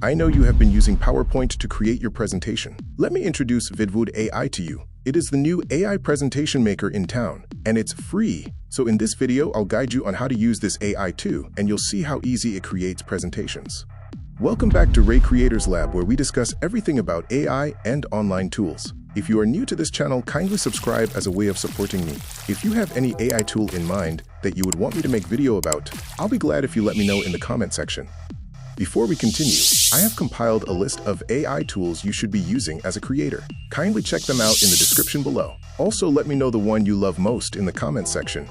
I know you have been using PowerPoint to create your presentation. Let me introduce Vidwud AI to you. It is the new AI presentation maker in town, and it's free. So in this video, I'll guide you on how to use this AI too, and you'll see how easy it creates presentations. Welcome back to Ray Creators Lab, where we discuss everything about AI and online tools. If you are new to this channel, kindly subscribe as a way of supporting me. If you have any AI tool in mind that you would want me to make video about, I'll be glad if you let me know in the comment section. Before we continue, I have compiled a list of AI tools you should be using as a creator. Kindly check them out in the description below. Also, let me know the one you love most in the comment section.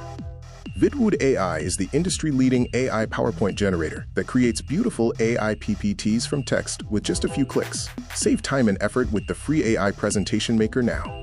Vidwud AI is the industry-leading AI PowerPoint generator that creates beautiful AI PPTs from text with just a few clicks. Save time and effort with the free AI presentation maker now.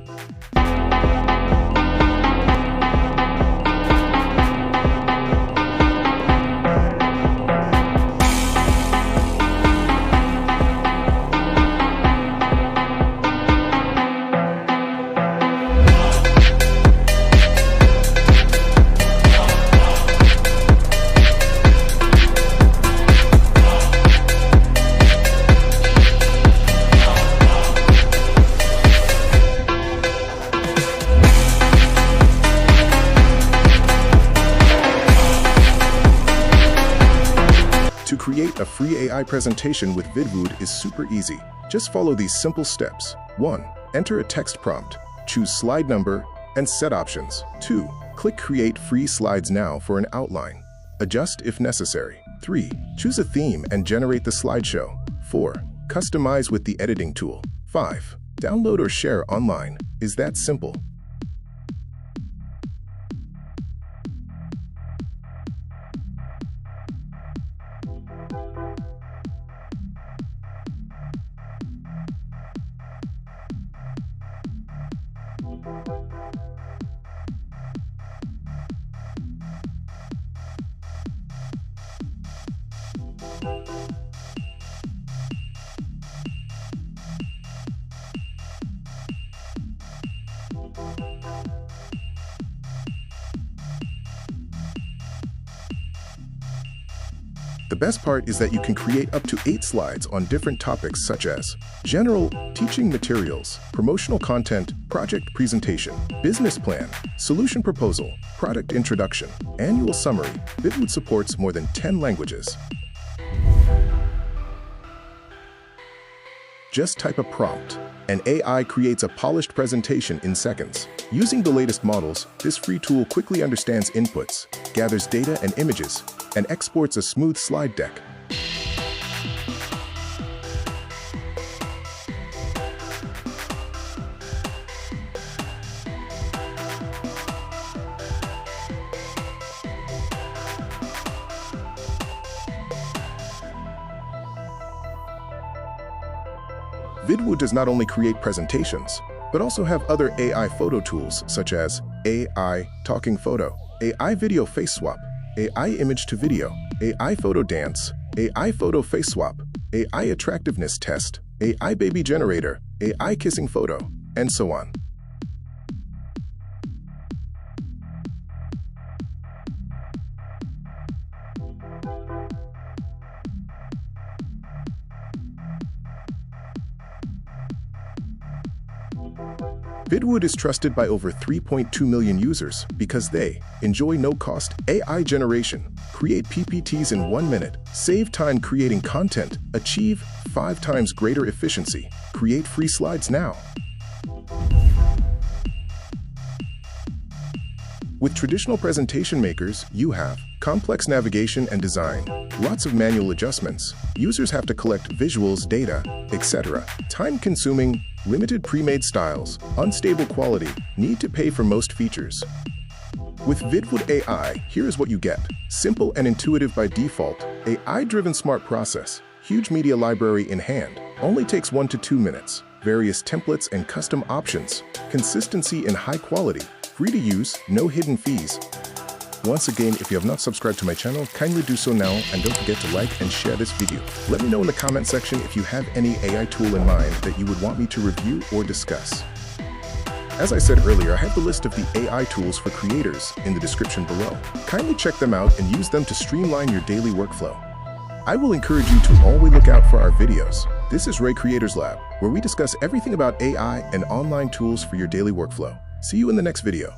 To create a free AI presentation with Vidwud is super easy. Just follow these simple steps. 1. Enter a text prompt. Choose slide number and set options. 2. Click Create Free Slides Now for an outline. Adjust if necessary. 3. Choose a theme and generate the slideshow. 4. Customize with the editing tool. 5. Download or share online. Is that simple? The best part is that you can create up to 8 slides on different topics such as general, teaching materials, promotional content, project presentation, business plan, solution proposal, product introduction, annual summary. Vidwud supports more than 10 languages. Just type a prompt, and AI creates a polished presentation in seconds. Using the latest models, this free tool quickly understands inputs, gathers data and images, and exports a smooth slide deck. Vidwud does not only create presentations, but also have other AI photo tools such as AI Talking Photo, AI Video Face Swap, AI Image to Video, AI Photo Dance, AI Photo Face Swap, AI Attractiveness Test, AI Baby Generator, AI Kissing Photo, and so on. Vidwud is trusted by over 3.2 million users because they enjoy no-cost AI generation, create PPTs in 1 minute, save time creating content, achieve 5 times greater efficiency, create free slides now. With traditional presentation makers, you have complex navigation and design, lots of manual adjustments, users have to collect visuals, data, etc. Time-consuming, limited pre-made styles, unstable quality, need to pay for most features. With Vidwud AI, here is what you get. Simple and intuitive by default, AI-driven smart process, huge media library in hand, only takes 1 to 2 minutes, various templates and custom options, consistency and high quality, free to use, no hidden fees. Once again, if you have not subscribed to my channel, kindly do so now, and don't forget to like and share this video. Let me know in the comment section if you have any AI tool in mind that you would want me to review or discuss. As I said earlier, I have the list of the AI tools for creators in the description below. Kindly check them out and use them to streamline your daily workflow. I will encourage you to always look out for our videos. This is Ray Creators Lab, where we discuss everything about AI and online tools for your daily workflow. See you in the next video.